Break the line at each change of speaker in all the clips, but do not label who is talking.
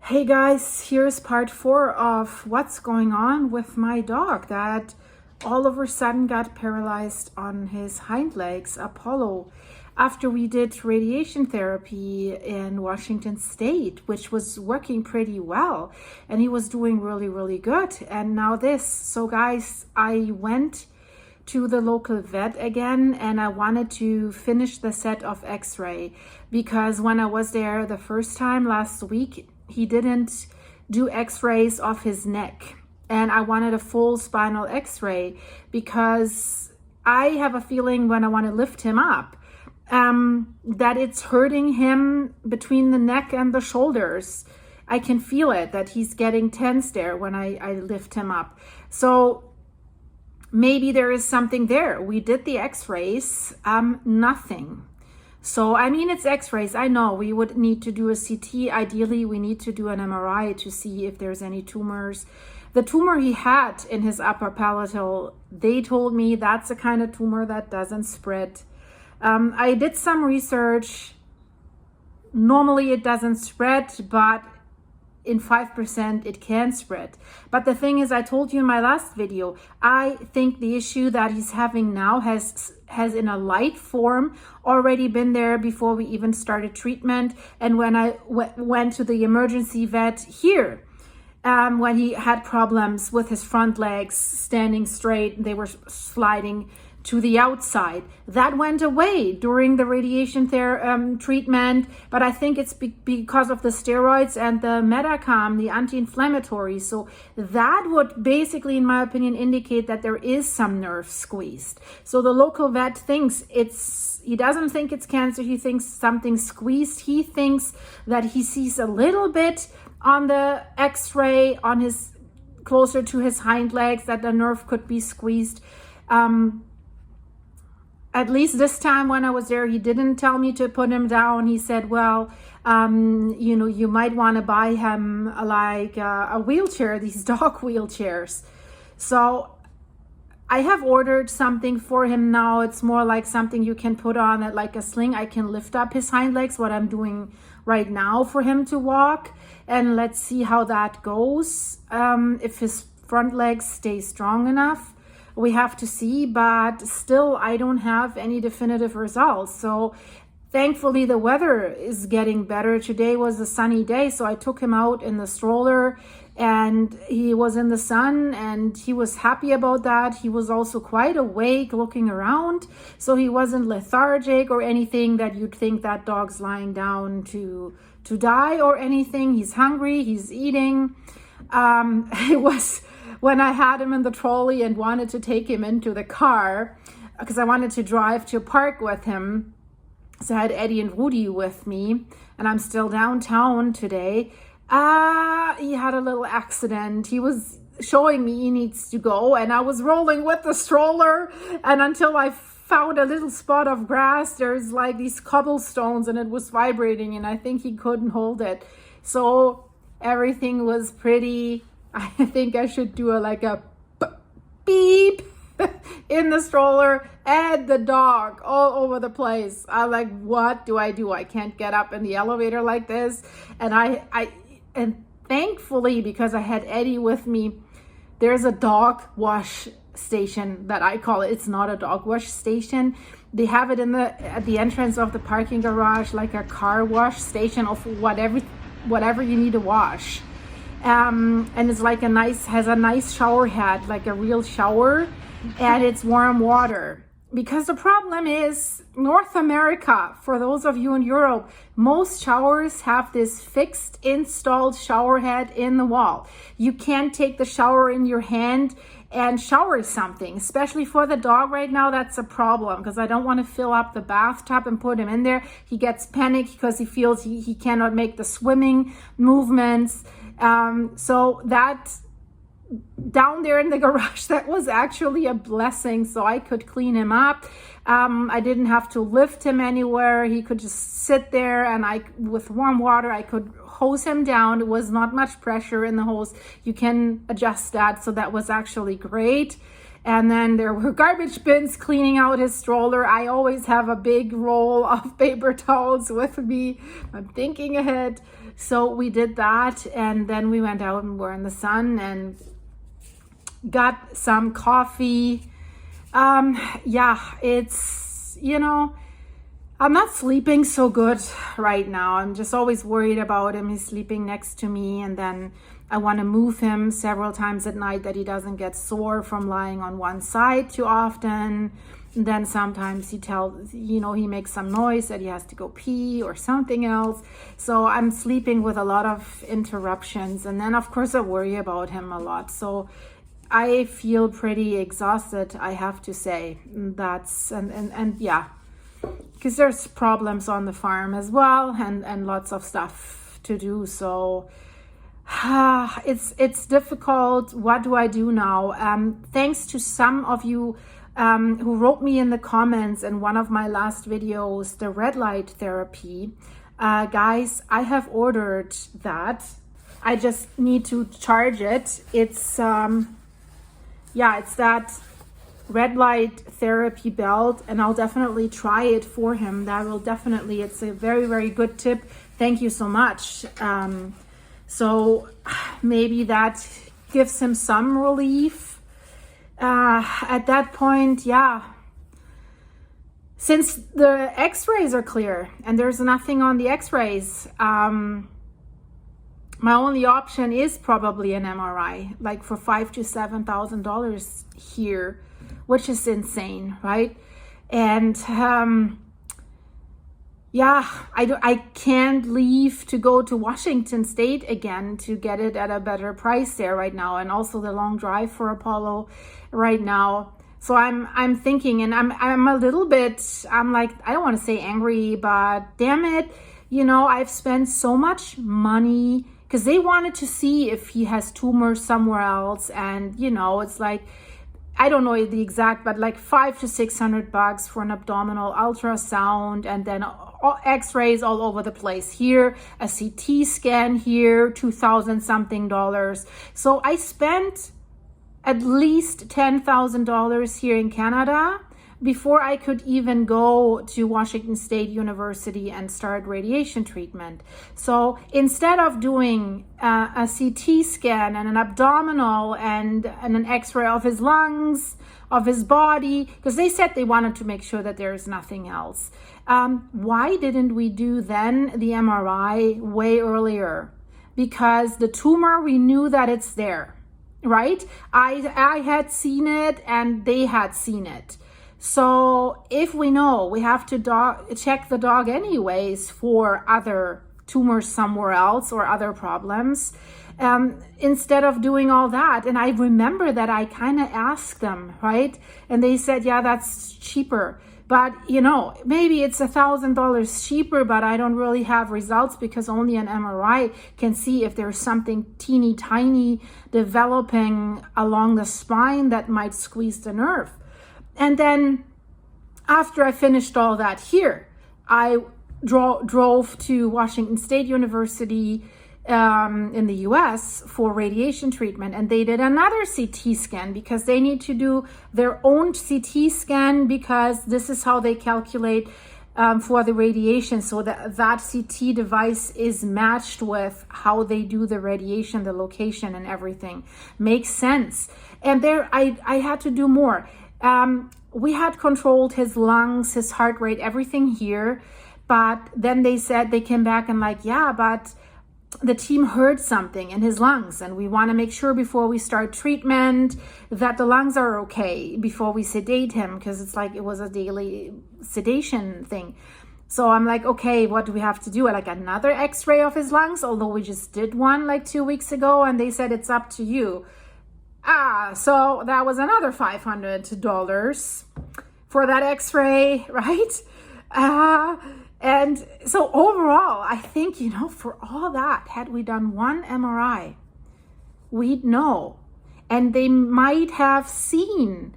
Hey guys, here's part 4 of what's going on with my dog that all of a sudden got paralyzed on his hind legs, Apollo, after we did radiation therapy in Washington State, which was working pretty well, and he was doing really good. And now this. So guys, I went to the local vet again, and I wanted to finish the set of x-ray because when I was there the first time last week, he didn't do x-rays of his neck, and I wanted a full spinal x-ray because I have a feeling when I want to lift him up that it's hurting him between the neck and the shoulders. I can feel it, that he's getting tense there when I lift him up. So maybe there is something there. We did the x-rays, nothing. So, I mean, it's x-rays. I know we would need to do a CT. Ideally, we need to do an MRI to see if there's any tumors. The tumor he had in his upper palatal, they told me that's a kind of tumor that doesn't spread. I did some research. Normally, it doesn't spread, but in 5% it can spread. But the thing is, I told you in my last video, I think the issue that he's having now has in a light form already been there before we even started treatment. And when I went to the emergency vet here, when he had problems with his front legs standing straight, they were sliding to the outside. That went away during the radiation treatment, but I think it's because of the steroids and the Metacom, the anti-inflammatory. So that would basically, in my opinion, indicate that there is some nerve squeezed. So the local vet thinks he doesn't think it's cancer. He thinks something squeezed. He thinks that he sees a little bit on the x-ray on his, closer to his hind legs, that the nerve could be squeezed. At least this time when I was there, he didn't tell me to put him down. He said, well, you might want to buy him like a wheelchair, these dog wheelchairs. So I have ordered something for him now. It's more like something you can put on it like a sling. I can lift up his hind legs, what I'm doing right now for him to walk. And let's see how that goes. If his front legs stay strong enough. We have to see, but still I don't have any definitive results. So thankfully the weather is getting better. Today was a sunny day, so I took him out in the stroller and he was in the sun and he was happy about that. He was also quite awake looking around, so he wasn't lethargic or anything that you'd think that dog's lying down to die or anything. He's hungry, he's eating. It was when I had him in the trolley and wanted to take him into the car because I wanted to drive to a park with him. So I had Eddie and Rudy with me, and I'm still downtown today. He had a little accident. He was showing me he needs to go, and I was rolling with the stroller, and until I found a little spot of grass, there's like these cobblestones, and it was vibrating, and I think he couldn't hold it. So everything was pretty. I think I should do a beep in the stroller and the dog all over the place. I'm like, what do? I can't get up in the elevator like this. And and thankfully, because I had Eddie with me, there's a dog wash station that I call it. It's not a dog wash station. They have it at the entrance of the parking garage, like a car wash station of whatever you need to wash. And it's like has a nice shower head, like a real shower, and it's warm water. Because the problem is North America, for those of you in Europe, most showers have this fixed installed shower head in the wall. You can't take the shower in your hand and shower something, especially for the dog right now. That's a problem because I don't want to fill up the bathtub and put him in there. He gets panicked because he feels he cannot make the swimming movements. So that down there in the garage, that was actually a blessing, so I could clean him up. I didn't have to lift him anywhere. He could just sit there, and with warm water I could hose him down. It was not much pressure in the hose. You can adjust that, so that was actually great. And then there were garbage bins cleaning out his stroller. I always have a big roll of paper towels with me. I'm thinking ahead. So we did that, and then we went out and were in the sun and got some coffee. Yeah, it's, I'm not sleeping so good right now. I'm just always worried about him. He's sleeping next to me, and then I want to move him several times at night that he doesn't get sore from lying on one side too often. And then sometimes he makes some noise that he has to go pee or something else. So I'm sleeping with a lot of interruptions. And then of course I worry about him a lot. So I feel pretty exhausted, I have to say. And yeah, because there's problems on the farm as well, and lots of stuff to do. So it's difficult. What do I do now? Thanks to some of you who wrote me in the comments in one of my last videos, the red light therapy. Guys, I have ordered that. I just need to charge it. It's it's that red light therapy belt, and I'll definitely try it for him. It's a very, very good tip. Thank you so much. So maybe that gives him some relief. At that point, yeah. Since the x-rays are clear and there's nothing on the x-rays, my only option is probably an MRI, like for $5,000 to $7,000 here, which is insane, right? And I can't leave to go to Washington State again to get it at a better price there right now, and also the long drive for Apollo right now. So I'm thinking, and I'm a little bit, I'm like, I don't want to say angry, but damn it, I've spent so much money because they wanted to see if he has tumors somewhere else, and it's like, I don't know the exact, but like $500 to $600 for an abdominal ultrasound, and then x-rays all over the place here, a CT scan here, $2,000 something. So I spent at least $10,000 here in Canada before I could even go to Washington State University and start radiation treatment. So instead of doing a CT scan and an abdominal and an x-ray of his lungs, of his body, because they said they wanted to make sure that there is nothing else. Why didn't we do then the MRI way earlier? Because the tumor, we knew that it's there, right? I had seen it and they had seen it. So if we know, we have to check the dog anyways for other tumors somewhere else or other problems, instead of doing all that. And I remember that I kind of asked them, right? And they said, yeah, that's cheaper. But, maybe it's $1,000 cheaper, but I don't really have results because only an MRI can see if there's something teeny tiny developing along the spine that might squeeze the nerve. And then after I finished all that here, I drove to Washington State University in the US for radiation treatment, and they did another CT scan because they need to do their own CT scan because this is how they calculate for the radiation, so that CT device is matched with how they do the radiation, the location and everything. Makes sense. And there I had to do more. We had controlled his lungs, his heart rate, everything here. But then they came back and like, yeah, but the team heard something in his lungs, and we want to make sure before we start treatment that the lungs are okay before we sedate him, because it's like it was a daily sedation thing. So I'm like, okay, what do we have to do? Like another x-ray of his lungs, although we just did one like 2 weeks ago, and they said it's up to you. So that was another $500 for that x-ray, right? And so overall, I think, for all that, had we done one MRI, we'd know. And they might have seen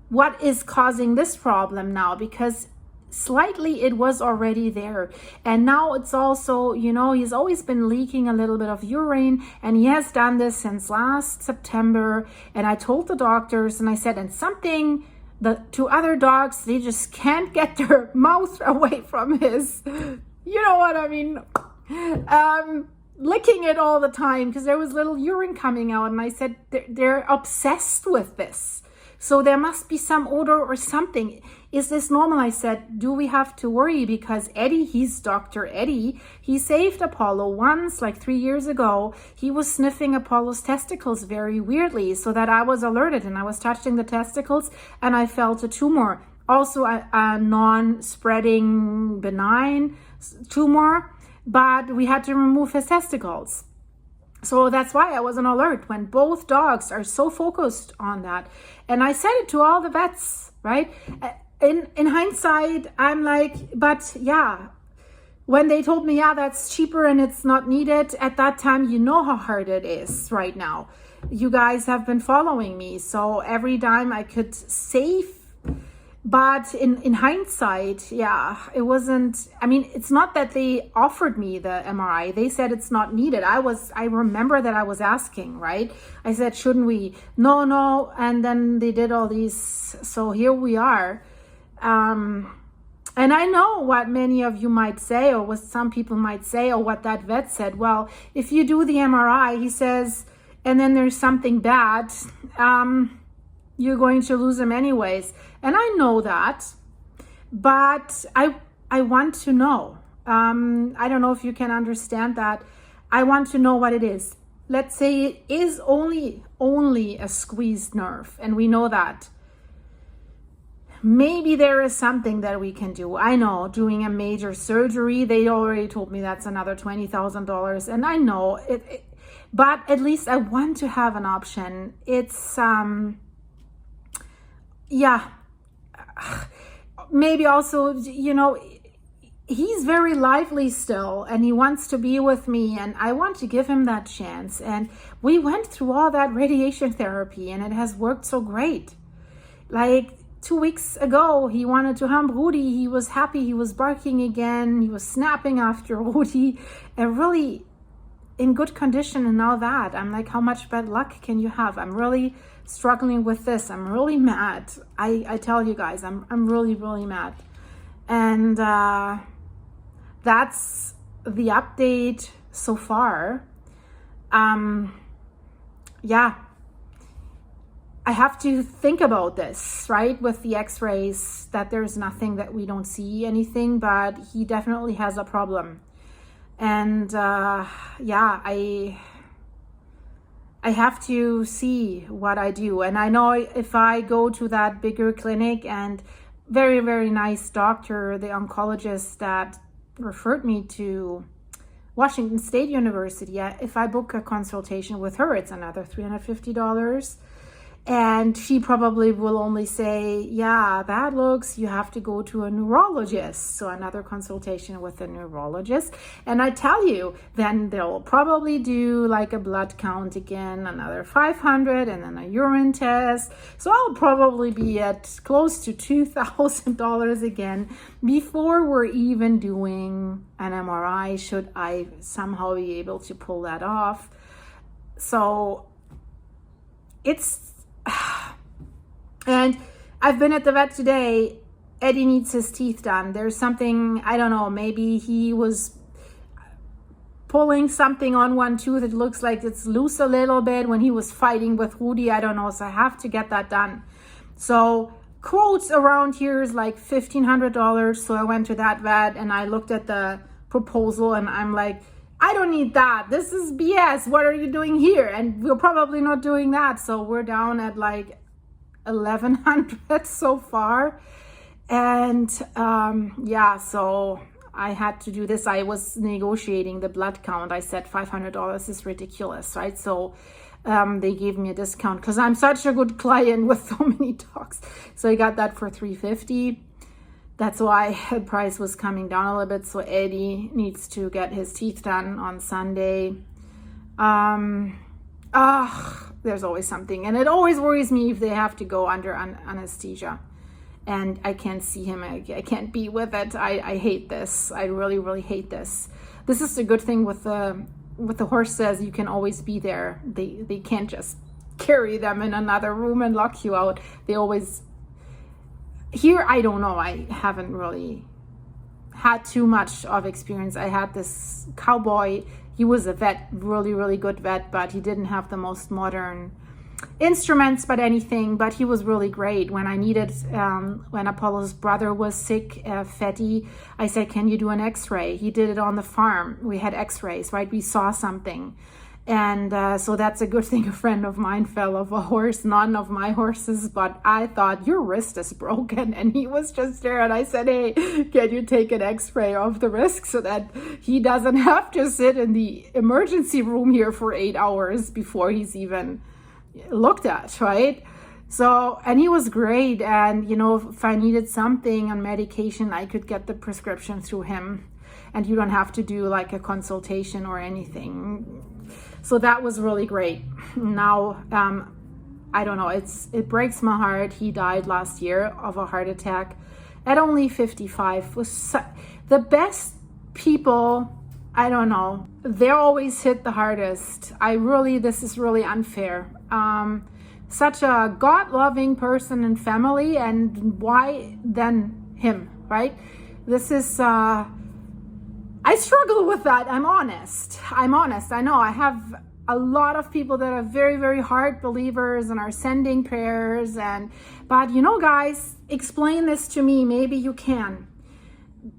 what is causing this problem now, because slightly it was already there. And now it's also, he's always been leaking a little bit of urine, and he has done this since last September. And I told the doctors, and I said, and something, the two other dogs, they just can't get their mouth away from his, you know what I mean? licking it all the time because there was little urine coming out. And I said, they're obsessed with this. So there must be some odor or something. Is this normal? I said, do we have to worry? Because Eddie, he's Dr. Eddie. He saved Apollo once, like 3 years ago. He was sniffing Apollo's testicles very weirdly, so that I was alerted, and I was touching the testicles and I felt a tumor. Also a non-spreading benign tumor, but we had to remove his testicles. So that's why I was on alert when both dogs are so focused on that. And I said it to all the vets, right? In hindsight, I'm like, but yeah, when they told me, yeah, that's cheaper and it's not needed, at that time, you know how hard it is right now. You guys have been following me. So every dime I could save. But in hindsight, yeah, it wasn't, I mean, it's not that they offered me the MRI. They said it's not needed. I remember that I was asking, right? I said, shouldn't we? No. And then they did all these. So here we are. And I know what many of you might say, or what some people might say, or what that vet said. Well, if you do the MRI, he says, and then there's something bad, you're going to lose them anyways. And I know that, but I want to know. I don't know if you can understand that. I want to know what it is. Let's say it is only a squeezed nerve, and we know that. Maybe there is something that we can do. I know doing a major surgery, they already told me that's another $20,000, and I know it, but at least I want to have an option. It's yeah, maybe also, you know, he's very lively still and he wants to be with me, and I want to give him that chance. And we went through all that radiation therapy and it has worked so great. Like 2 weeks ago, he wanted to hump Rudy. He was happy. He was barking again. He was snapping after Rudy, and really in good condition. And now that I'm like, how much bad luck can you have? I'm really struggling with this. I'm really mad. I tell you guys, I'm really, really mad. And that's the update so far. Yeah, I have to think about this, right? With the x-rays, that there's nothing, that we don't see anything, but he definitely has a problem. And yeah, I have to see what I do. And I know if I go to that bigger clinic, and very, very nice doctor, the oncologist that referred me to Washington State University, if I book a consultation with her, it's another $350. And she probably will only say, yeah, that looks, you have to go to a neurologist. So another consultation with a neurologist. And I tell you, then they'll probably do like a blood count again, another $500, and then a urine test. So I'll probably be at close to $2,000 again before we're even doing an MRI, should I somehow be able to pull that off. So it's, and I've been at the vet today. Eddie needs his teeth done. There's something, I don't know, maybe he was pulling something on one tooth. It looks like it's loose a little bit when he was fighting with Rudy. I don't know. So I have to get that done. So quotes around here is like $1,500. So I went to that vet and I looked at the proposal and I'm like, I don't need that. This is BS. What are you doing here? And we're probably not doing that. So we're down at like 1,100 so far. And yeah, so I had to do this. I was negotiating the blood count. I said $500 is ridiculous, right? So they gave me a discount because I'm such a good client with so many dogs. So I got that for $350. That's why the price was coming down a little bit. So Eddie needs to get his teeth done on Sunday. There's always something. And it always worries me if they have to go under anesthesia. And I can't see him. I can't be with it. I hate this. I really, really hate this. This is the good thing with the horses. You can always be there. They can't just carry them in another room and lock you out. They always... Here, I don't know. I haven't really had too much of experience. I had this cowboy. he was a vet, really, really good vet, but he didn't have the most modern instruments, but he was really great. When I needed, when Apollo's brother was sick, Fetty, I said, can you do an x-ray? He did it on the farm. We had x-rays, right? We saw something. And so that's a good thing a friend of mine fell off a horse, none of my horses, but I thought, your wrist is broken. And he was just there, and I said, hey, can you take an x-ray of the wrist so that he doesn't have to sit in the emergency room here for 8 hours before he's even looked at, right? So, and he was great. And, you know, if I needed something on medication, I could get the prescription through him, and you don't have to do like a consultation or anything. So that was really great. Now, I don't know, it breaks my heart. He died last year of a heart attack at only 55. The best people, I don't know, they always hit the hardest. This is really unfair. Such a God-loving person and family, and why then him, right? This is, I struggle with that. I'm honest. I know I have a lot of people that are very, very hard believers and are sending prayers, but you know, guys, explain this to me. Maybe you can.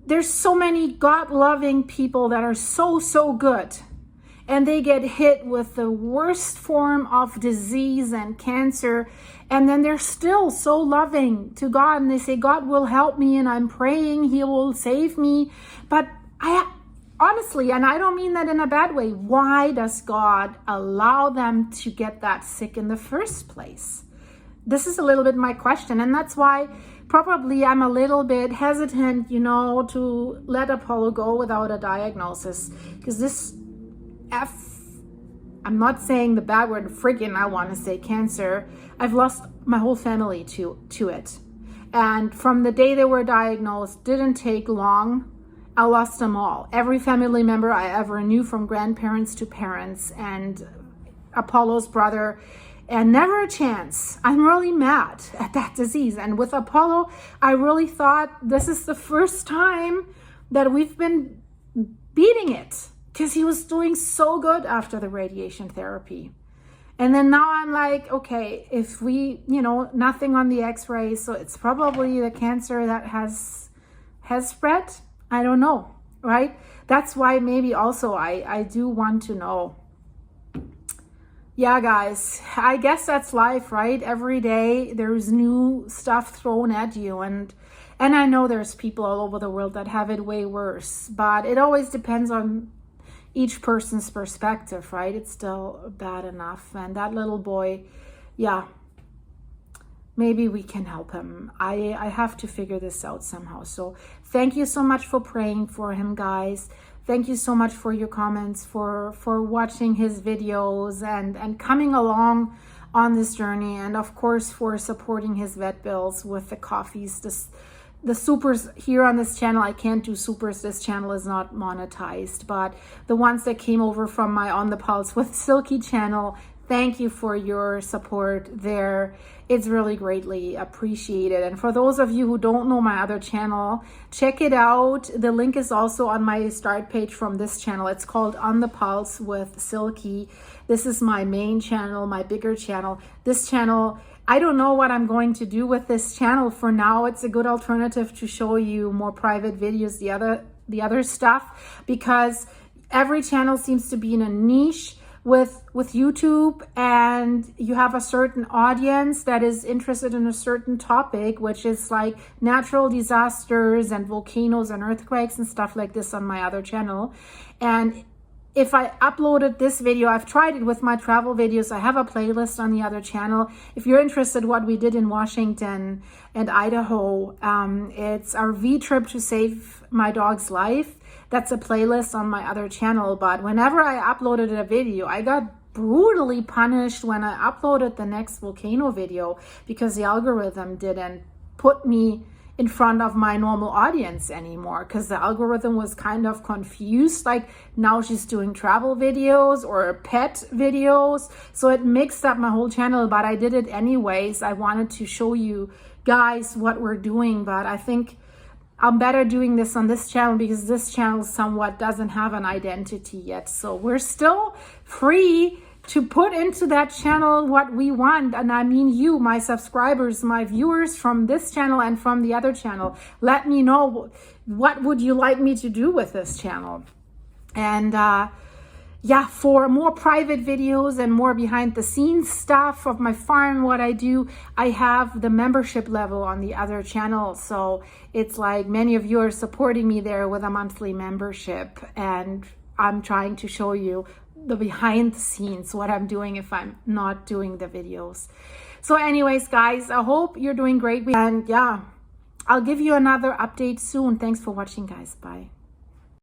There's so many God-loving people that are so good, and they get hit with the worst form of disease and cancer, and then they're still so loving to God, and they say, God will help me, and I'm praying he will save me. But honestly, and I don't mean that in a bad way, why does God allow them to get that sick in the first place? This is a little bit my question, and that's why probably I'm a little bit hesitant, you know, to let Apollo go without a diagnosis, because I'm not saying the bad word friggin', I want to say cancer. I've lost my whole family to it. And from the day they were diagnosed, didn't take long, I lost them all. Every family member I ever knew, from grandparents to parents, and Apollo's brother, and never a chance. I'm really mad at that disease. And with Apollo, I really thought this is the first time that we've been beating it, because he was doing so good after the radiation therapy. And then now I'm like, okay, if we, you know, nothing on the x-ray, so it's probably the cancer that has spread. I don't know, right? That's why maybe also I do want to know. Yeah, guys, I guess that's life, right? Every day there's new stuff thrown at you, and I know there's people all over the world that have it way worse, but it always depends on each person's perspective, right? It's still bad enough. And that little boy, yeah, maybe we can help him. I have to figure this out somehow. So thank you so much for praying for him, guys. Thank you so much for your comments, for watching his videos and coming along on this journey. And of course, for supporting his vet bills with the coffees. The supers here on this channel, I can't do supers. This channel is not monetized. But the ones that came over from my On the Pulse with Silky channel, thank you for your support there. It's really greatly appreciated. And for those of you who don't know my other channel, check it out. The link is also on my start page from this channel. It's called On the Pulse with Silky. This is my main channel, my bigger channel. This channel, I don't know what I'm going to do with this channel. For now, it's a good alternative to show you more private videos, the other stuff, because every channel seems to be in a niche with YouTube, and you have a certain audience that is interested in a certain topic, which is like natural disasters and volcanoes and earthquakes and stuff like this on my other channel. And if I uploaded this video, I've tried it with my travel videos. I have a playlist on the other channel. If you're interested what we did in Washington and Idaho, it's our V trip to save my dog's life. That's a playlist on my other channel. But whenever I uploaded a video, I got brutally punished when I uploaded the next volcano video, because the algorithm didn't put me in front of my normal audience anymore, because the algorithm was kind of confused. Like, now she's doing travel videos or pet videos. So it mixed up my whole channel, but I did it anyways. I wanted to show you guys what we're doing, but I think I'm better doing this on this channel because this channel somewhat doesn't have an identity yet. So we're still free to put into that channel what we want. And I mean you, my subscribers, my viewers from this channel and from the other channel. Let me know, what would you like me to do with this channel? And yeah, for more private videos and more behind the scenes stuff of my farm, what I do, I have the membership level on the other channel. So it's like many of you are supporting me there with a monthly membership, and I'm trying to show you the behind the scenes, what I'm doing if I'm not doing the videos. So anyways, guys, I hope you're doing great. And yeah, I'll give you another update soon. Thanks for watching, guys. Bye.